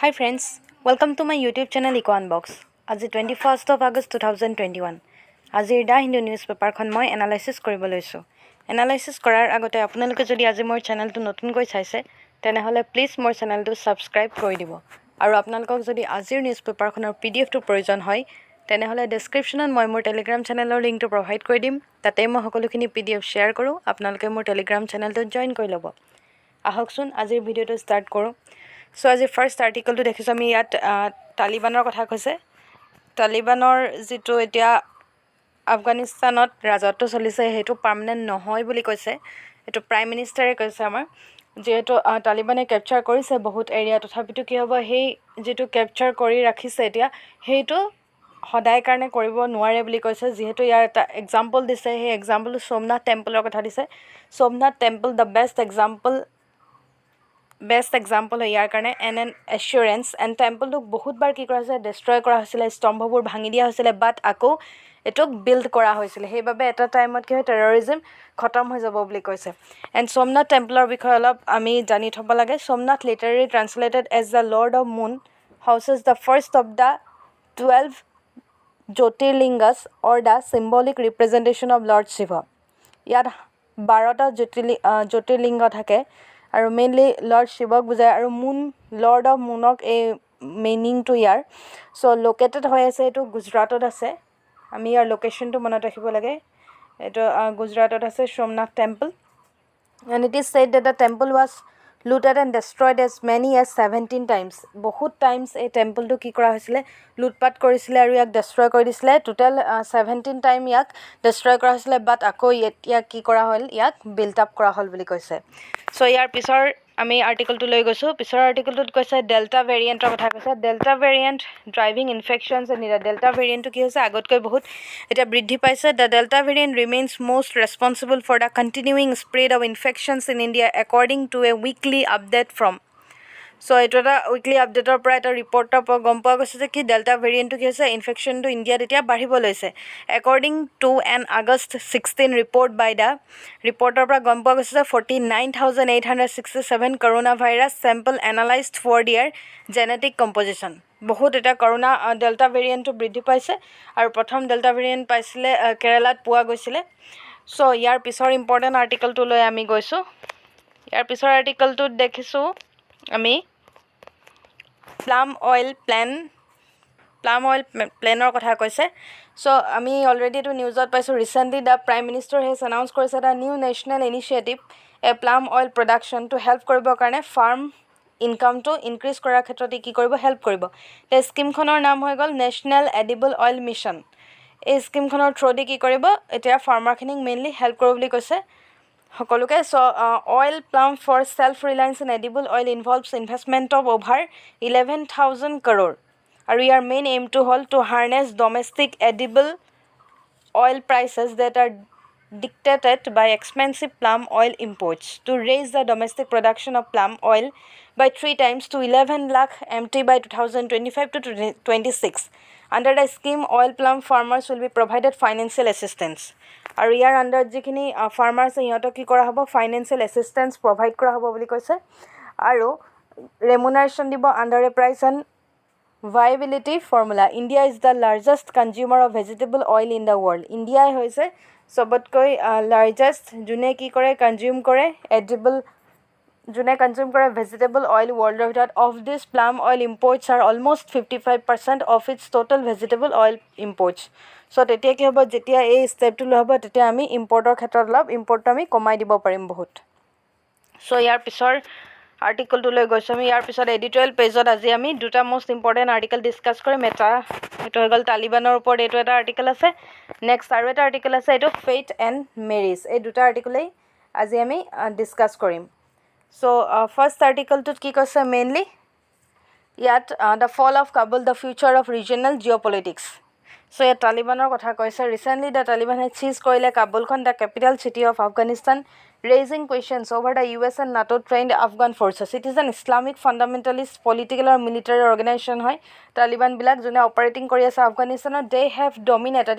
Hi friends, welcome to my YouTube channel Eco Unbox. আজি 21st of August 2021. আজিৰ দা Hindu news পেপাৰখন মই analysis কৰিব লৈছোঁ। এনালাইচিছ কৰাৰ আগতে আপোনালোকে যদি আজি মোৰ চেনেলটো নতুনকৈ চাইছে তেনেহ'লে প্লিজ মোৰ চেনেলটো ছাবস্ক্ৰাইব কৰি দিব। আৰু আপোনালোকক যদি আজিৰ নিউজ পেপাৰখনৰ PDFটো প্ৰয়োজন হয় তেনেহ'লে ডেছক্ৰিপশ্যনত মই মোৰ টেলিগ্ৰাম চেনেলৰ লিংকটো প্ৰভাইড কৰি দিম। তাতে মই সকলোখিনি PDF শ্বেয়াৰ কৰোঁ। আপোনালোকে মোৰ টেলিগ্ৰাম চেনেলটোত জইন কৰি ল'ব। আহকচোন আজিৰ ভিডিঅ'টো ষ্টাৰ্ট কৰোঁ। চ' আজি ফাৰ্ষ্ট আৰ্টিকলটো দেখিছোঁ আমি ইয়াত তালিবানৰ কথা কৈছে। তালিবানৰ যিটো এতিয়া আফগানিস্তানত ৰাজত্ব চলিছে সেইটো পাৰ্মানেণ্ট নহয় বুলি কৈছে। এইটো প্ৰাইম মিনিষ্টাৰে কৈছে আমাৰ, যিহেতু তালিবানে কেপচাৰ কৰিছে বহুত এৰিয়া, তথাপিতো কি হ'ব, সেই যিটো কেপচাৰ কৰি ৰাখিছে এতিয়া সেইটো সদায় কাৰণে কৰিব নোৱাৰে বুলি কৈছে। যিহেতু ইয়াৰ এটা এক্সাম্পল দিছে, সেই এক্সাম্পলটো সোমনাথ টেম্পলৰ কথা দিছে। Somnath temple the best example হয় ইয়াৰ কাৰণে এন এছুৰেঞ্চ। এণ্ড টেম্পলটোক বহুতবাৰ কি কৰা হৈছিলে, ডেষ্ট্ৰয় কৰা হৈছিলে, স্তম্ভবোৰ ভাঙি দিয়া হৈছিলে, বাট আকৌ এইটোক বিল্ড কৰা হৈছিলে। সেইবাবে এটা টাইমত কি হয়, টেৰৰিজিম খতম হৈ যাব বুলি কৈছে। এণ্ড সোমনাথ টেম্পলৰ বিষয়ে অলপ আমি জানি থ'ব লাগে। Somnath literally translated as the lord of moon houses the first of the 12 জ্যোতিৰ্লিংগাছ or the symbolic representation of Lord Shiva. ইয়াত 12টা জ্যোতিৰ্লিংগ থাকে আৰু মেইনলি লৰ্ড শিৱক বুজায়, আৰু মুন, লৰ্ড অফ মুনক এই মিনিংটো ইয়াৰ। চ' লোকেটেড হৈ আছে, এইটো গুজৰাটত আছে। আমি ইয়াৰ লোকেশ্যনটো মনত ৰাখিব লাগে। এইটো গুজৰাটত আছে Somnath temple. And it is said that the temple was looted and destroyed as many as 17 times. বহুত টাইমছ এই টেম্পলটো কি কৰা হৈছিলে, লুটপাট কৰিছিলে আৰু ইয়াক ডেষ্ট্ৰয় কৰি দিছিলে। টোটেল 17 টাইম ইয়াক ডেষ্ট্ৰয় কৰা হৈছিলে, বাট আকৌ এতিয়া কি কৰা হ'ল, ইয়াক বিল্ড আপ কৰা হ'ল বুলি কৈছে। চ' ইয়াৰ পিছৰ আমি আৰ্টিকলটো লৈ গৈছোঁ। পিছৰ আৰ্টিকলটোত কৈছে ডেল্টা ভেৰিয়েণ্টৰ কথা কৈছে। Delta variant driving infections in India. Delta ভেৰিয়েণ্টটো কি হৈছে, আগতকৈ বহুত এতিয়া বৃদ্ধি পাইছে। The delta variant remains most responsible for the continuing spread of infections in India according to a weekly update from. So' এইটো এটা উইকলি আপডেটৰ পৰা এটা ৰিপৰ্টৰ পৰা গম পোৱা গৈছে যে কি ডেল্টা ভেৰিয়েণ্টটো কি হৈছে, ইনফেকশ্যনটো ইণ্ডিয়াত এতিয়া বাঢ়িব লৈছে। According to an August 16 report by the, ৰিপৰ্টৰ পৰা গম পোৱা গৈছে যে 49,867 corona virus sample analysed for their genetic composition. বহুত এতিয়া কৰোণা ডেল্টা ভেৰিয়েণ্টটো বৃদ্ধি পাইছে, আৰু প্ৰথম ডেল্টা ভেৰিয়েণ্ট পাইছিলে কেৰেলাত পোৱা গৈছিলে। চ' ইয়াৰ পিছৰ ইম্পৰ্টেণ্ট আৰ্টিকলটোলৈ আমি গৈছোঁ। ইয়াৰ পিছৰ আৰ্টিকলটোত দেখিছোঁ আমি প্লাম অইল প্লেনৰ কথা কৈছে। চ' আমি অলৰেডি এইটো নিউজত পাইছোঁ। Recently the prime minister has announced কৰিছে the new national initiative a palm oil production to help কৰিবৰ কাৰণে ফাৰ্ম ইনকামটো ইনক্ৰিজ কৰাৰ ক্ষেত্ৰত কি কৰিব, হেল্প কৰিব। এই স্কীমখনৰ নাম হৈ গ'ল নেশ্যনেল এডিবল অইল মিছন। এই স্কীমখনৰ থ্ৰুদি কি কৰিব, এতিয়া ফাৰ্মাৰখিনিক মেইনলি হেল্প কৰিব বুলি কৈছে সকলোকে। So' oil palm for self reliance in edible oil involves investment of over 11,000 crore। আৰু ইয়াৰ মেইন এইমটো হ'ল to harness domestic edible oil prices that are dictated by expensive palm oil imports to raise the domestic production of palm oil by 3 times to 11 lakh MT by 2025 to 26. Under the scheme, oil palm farmers will be provided financial assistance. আৰু ইয়াৰ আণ্ডাৰত যিখিনি farmers সিহঁতক কি কৰা হ'ব, financial assistance provide কৰা হ'ব বুলি কৈছে। আৰু ৰেমুনাৰেশ্যন দিব under A price and viability formula. India is the largest consumer of vegetable oil in the world. ইণ্ডিয়াই হৈছে চবতকৈ লাৰ্জেষ্ট যোনে কি কৰে, কনজিউম কৰে ভেজিটেবল অইল ৱৰ্ল্ডৰ ভিতৰত। Of this palm oil imports are almost 55% of its total vegetable oil imports. So' তেতিয়া কি হ'ব, যেতিয়া এই ষ্টেপটো লোৱা হ'ব তেতিয়া আমি ইম্পৰ্টৰ ক্ষেত্ৰত অলপ ইম্পৰ্টটো আমি কমাই দিব পাৰিম বহুত। চ' ইয়াৰ পিছৰ আৰ্টিকলটো লৈ গৈছোঁ আমি। ইয়াৰ পিছত এডিটৰিয়েল পেজত আজি আমি দুটা মষ্ট ইম্পৰ্টেণ্ট আৰ্টিকেল ডিছকাছ কৰিম। এটা এইটো হৈ গ'ল তালিবানৰ ওপৰত, এইটো এটা আৰ্টিকেল আছে। নেক্সট আৰু এটা আৰ্টিকেল আছে, এইটো ফেইথ এণ্ড মেৰিজ। এই দুটা আৰ্টিকেলেই আজি আমি ডিছকাছ কৰিম। চ' ফাৰ্ষ্ট আৰ্টিকেলটোত কি কৈছে, মেইনলি ইয়াত the fall of Kabul the future of regional geopolitics. So' ইয়াত তালিবানৰ কথা কৈছে। Recently the Taliban has seized কৰিলে কাবুলখন, the capital city of Afghanistan, raising questions over the US and NATO trained Afghan forces. It is an Islamic fundamentalist political or military organization হয় Taliban বিলাক যোনে operating কৰি আছে Afghanistan. They have dominated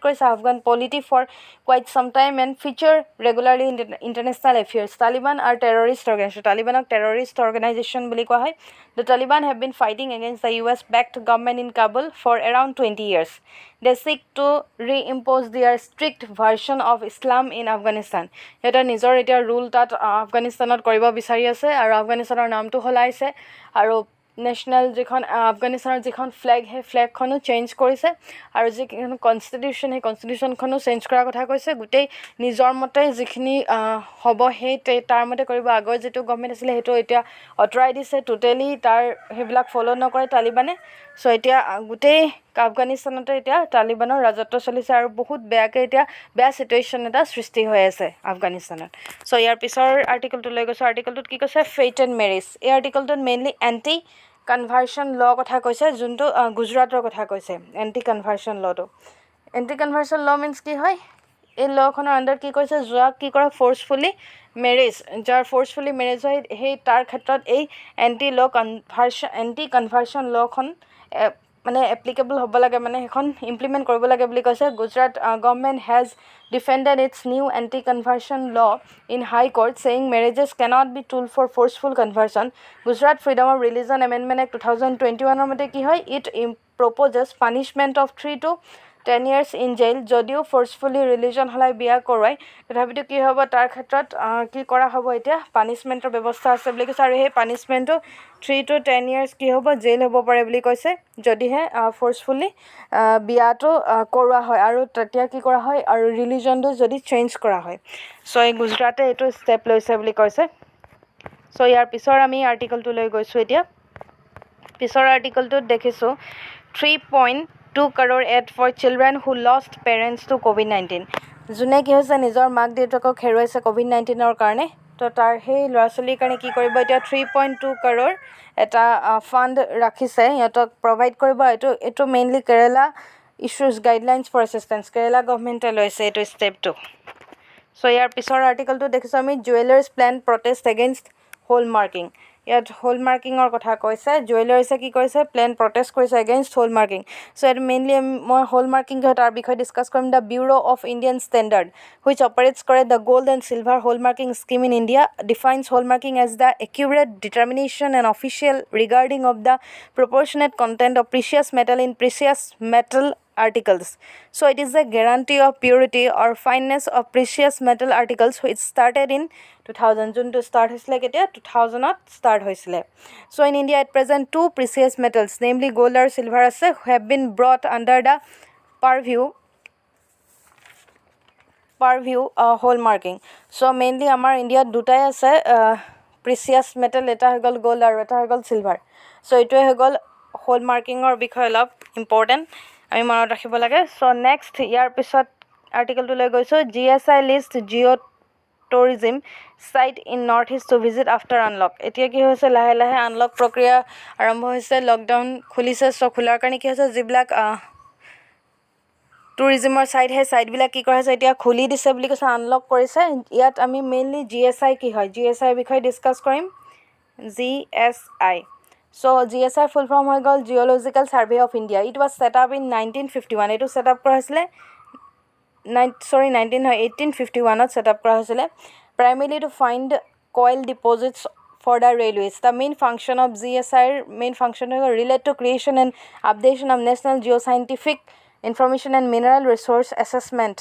কৰিছে Afghan polity for quite some time and feature regularly in international affairs. Taliban are terrorist organization. Talibanক terrorist organization বুলি কোৱা হয়. The Taliban have been fighting against the US-backed government in Kabul for around 20 years. They seek to reimpose their strict version of Islam in Afghanistan. এটা নিজৰ এটা rule তাত আফগানিস্তানত কৰিব বিচাৰি আছে আৰু আফগানিস্তানৰ নামটো সলাইছে আৰু নেশ্যনেল যিখন আফগানিস্তানৰ যিখন ফ্লেগ সেই ফ্লেগখনো চেঞ্জ কৰিছে আৰু যিখন কনষ্টিটিউশ্যন সেই কনষ্টিটিউশ্যনখনো চেঞ্জ কৰাৰ কথা কৈছে গোটেই নিজৰ মতে যিখিনি হ'ব সেই তাৰ মতে কৰিব আগৰ যিটো গভৰ্ণমেণ্ট আছিলে সেইটো এতিয়া আঁতৰাই দিছে টোটেলি তাৰ সেইবিলাক ফ'ল' নকৰে তালিবানে চ' এতিয়া গোটেই আফগানিস্তানতে এতিয়া তালিবানৰ ৰাজত্ব চলিছে আৰু বহুত বেয়াকৈ এতিয়া বেয়া ছিটুৱেশ্যন এটা সৃষ্টি হৈ আছে আফগানিস্তানত চ' ইয়াৰ পিছৰ আৰ্টিকলটো লৈ গৈছোঁ আৰ্টিকলটোত কি কৈছে ফেইট এণ্ড মেৰিজ এই আৰ্টিকলটোত মেইনলি এণ্টি কনভাৰ্চন ল' কথা কৈছে যোনটো গুজৰাটৰ কথা কৈছে এণ্টি কনভাৰ্চন ল'টো এণ্টি কনভাৰ্চন ল' মিনছ কি হয় এই ল'খনৰ আণ্ডাৰত কি কৈছে যাক কি কৰা ফ'ৰ্চফুলি মেৰেজ যাৰ ফ'ৰ্চফুলি মেৰেজ হয় সেই তাৰ ক্ষেত্ৰত এই এণ্টি কনভাৰ্চন ল'খন মানে এপ্লিকেবল হ'ব লাগে মানে সেইখন ইমপ্লিমেণ্ট কৰিব লাগে বুলি কৈছে Gujarat government has defended its new anti conversion law' in High Court saying marriages cannot be tool for forceful conversion Gujarat freedom of religion amendment act 2021 মতে কি হয় it proposes punishment of 3 to 10 years in jail যদিও forcefully religion সলাই বিয়া কৰোৱাই তথাপিতো কি হ'ব তাৰ ক্ষেত্ৰত কি কৰা হ'ব এতিয়া পানিছমেণ্টৰ ব্যৱস্থা আছে বুলি কৈছে আৰু সেই পানিছমেণ্টটো 3 to 10 years কি হ'ব জেইল হ'ব পাৰে বুলি কৈছে যদিহে ফ'ৰ্চফুলি বিয়াটো কৰোৱা হয় আৰু তেতিয়া কি কৰা হয় আৰু ৰিলিজনটো যদি চেঞ্জ কৰা হয় চ' এই গুজৰাটে এইটো ষ্টেপ লৈছে বুলি কৈছে চ' ইয়াৰ পিছৰ আমি আৰ্টিকলটো লৈ গৈছোঁ এতিয়া পিছৰ আৰ্টিকলটোত দেখিছোঁ 3.2 crore aid for children who lost parents to COVID-19 যোনে কি হৈছে নিজৰ মাক দেউতাকক হেৰুৱাইছে COVID-19ৰ কাৰণে তো তাৰ সেই ল'ৰা ছোৱালীৰ কাৰণে কি কৰিব এতিয়া 3.2 crore এটা ফাণ্ড ৰাখিছে সিহঁতক প্ৰভাইড কৰিব এইটো mainly Kerala issues guidelines for assistance Kerala গভৰ্ণমেণ্টে লৈছে এইটো ষ্টেপটো চ' ইয়াৰ পিছৰ আৰ্টিকলটো দেখিছোঁ আমি jewellers plan protest against hallmarking ইয়াত হলমাৰ্কিঙৰ কথা কৈছে জুৱেলাৰ্ছে কি কৰিছে প্লেন প্ৰটেষ্ট কৰিছে এগেইনষ্ট হলমাৰ্কিং চ' ইয়াত মেইনলি মই হলমাৰ্কিং তাৰ বিষয়ে ডিছকাছ কৰিম the bureau' of Indian standard which operates কৰে the gold and silver hallmarking scheme in India defines hallmarking as the accurate determination and official regarding of the proportionate content of precious metal in precious metal articles. So it is a guarantee of purity or fineness of precious metal articles which started in 2000 June to start হৈছিলে কেতিয়া 2000ত start হৈছিলে so in India at present two precious metals namely gold and silver আছে have been brought under the purview hallmarking so mainly আমাৰ ইণ্ডিয়াত দুটাই আছে precious metal এটা হৈ গ'ল gold আৰু এটা হৈ গ'ল silver so এইটোৱে হৈ গ'ল hallmarkingৰ বিষয়ে অলপ important আমি মনত ৰাখিব লাগে চ' নেক্সট ইয়াৰ পিছত আৰ্টিকলটো লৈ গৈছোঁ GSI লিষ্ট জিঅ' tourism site in North East to visit after unlock এতিয়া কি হৈছে লাহে লাহে আনলক প্ৰক্ৰিয়া আৰম্ভ হৈছে লকডাউন খুলিছে চ' খোলাৰ কাৰণে কি হৈছে যিবিলাক টুৰিজিমৰ ছাইট সেই ছাইটবিলাক কি কৰা হৈছে এতিয়া খুলি দিছে বুলি কৈছে আনলক কৰিছে ইয়াত আমি মেইনলি GSI কি হয় GSIৰ বিষয়ে ডিছকাছ কৰিম GSI So GSI full form হৈ গ'ল Geological Survey of India. It was set up in 1951. এইটো set up কৰা হৈছিলে 1851ত set up কৰা হৈছিলে primarily to find coal deposits for the railways. The main function of GSI relate to creation and updation of national geoscientific information and mineral resource assessment.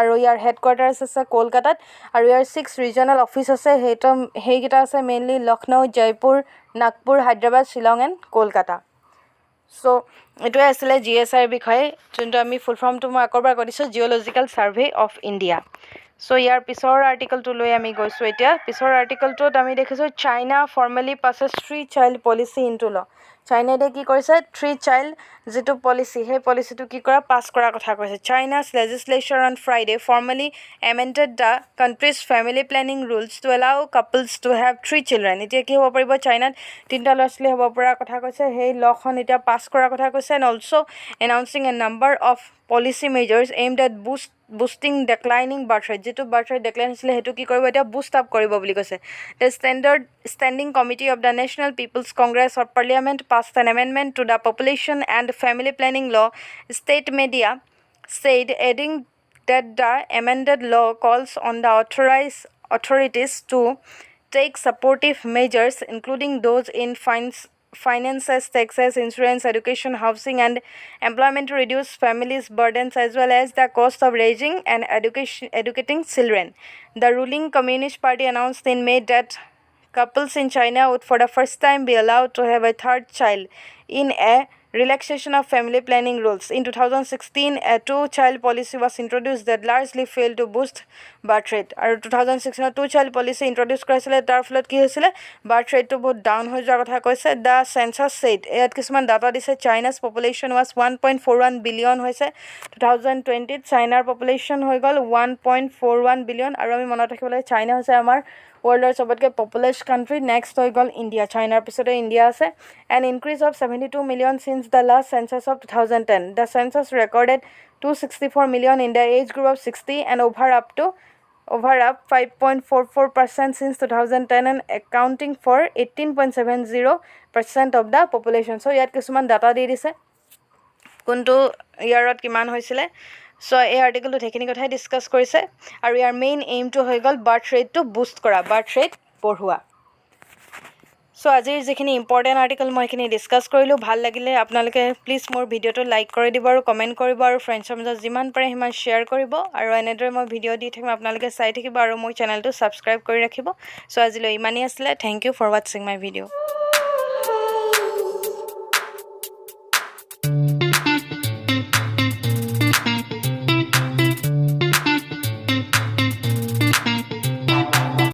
আৰু ইয়াৰ headquarters আছে কলকাতাত আৰু ইয়াৰ 6 regional office আছে সেইকেইটা আছে mainly Lucknow Jaipur Nagpur Hyderabad Shillong and Kolkata চ' এইটোৱে আছিলে GSIৰ বিষয়ে যোনটো আমি ফুল ফৰ্মটো মই আকৌ এবাৰ কৈ দিছোঁ জিঅ'লজিকেল ছাৰ্ভে অফ ইণ্ডিয়া চ' ইয়াৰ পিছৰ আৰ্টিকলটো লৈ আমি গৈছোঁ এতিয়া পিছৰ আৰ্টিকলটোত আমি দেখিছোঁ China formally passes 3 child policy into ল চাইনাই কি কৰিছে 3 চাইল্ড যেটো পলিচি সেই পলিচিটো কি কৰা পাছ কৰাৰ কথা কৈছে চাইনা's legislature on Friday formally amended the country's family planning rules to allow couples to have 3 children এতিয়া কি হ'ব পাৰিব চাইনাত তিনটা ল'ৰা-ছোৱালী হ'ব পৰাৰ কথা কৈছে সেই লখন এতিয়া পাছ কৰাৰ কথা কৈছে and also announcing a number of policy measures aimed at boosting declining birth rate যেটো birth rate decline হৈছিলে হেতু কি কৰিব এতিয়া boost up কৰিব বুলি কৈছে the standing committee of the National People's Congress of Parliament passed an amendment to the population and family planning law state media said adding that the amended law calls on the authorities to take supportive measures including those in finances, taxes, insurance, education, housing, and employment to reduce families' burdens as well as the cost of raising and educating children. The ruling Communist Party announced in May that couples in China would for the first time be allowed to have a third child in a relaxation of family planning rules. In 2016, a 2-child policy was introduced that largely failed to boost birth rate. And 2016 2-child policy introduced কৰাইছিলে তাৰ ফলত কি হৈছিলে birth rate to বহুত down হৈ যোৱাৰ কথা কৈছে the census said ইয়াত কিছুমান ডাটা দিছে China's population was 1.41 billion হৈছে 2020 Chinaৰ population হৈ গল 1.41 billion আৰু আমি মনত ৰাখিব লাগে China হৈছে আমাৰ worldৰ সবতকে populous country next হৈ গল India Chinaৰ পিছতে India আছে an increase of 72 million since the last census of 2010 the census recorded 264 million in the age group of 60 and over up 5.44% since 2010 and accounting for 18.70% of the population so ইয়াত কিছুমান data দি দিছে কোনটো ইয়াৰত কিমান হৈছিলে So, এই আৰ্টিকেলটো সেইখিনি কথাই discuss কৰিছে আৰু ইয়াৰ মেইন এইমটো হৈ গল বাৰ্থ ৰেটটো বুষ্ট কৰা বাৰ্থ ৰেট বঢ়োৱা So, আজিৰ যিখিনি ইম্পৰ্টেন্ট আৰ্টিকেল মই এইখিনি ডিসকাস কৰিলো ভাল লাগিলে আপোনালোকে প্লিজ মোৰ ভিডিওটো লাইক কৰি দিব আৰু কমেন্ট কৰিব আৰু ফ্ৰেণ্ডছৰ মাজত যিমান পাৰে সিমান শেয়াৰ কৰিব আৰু এনেদৰে মই ভিডিও দি থাকিম আপোনালোকে চাই থাকিব আৰু মোৰ চেনেলটো সাবস্ক্ৰাইব কৰি ৰাখিব So, আজিলৈ ইমানেই আছিল thank you for watching my video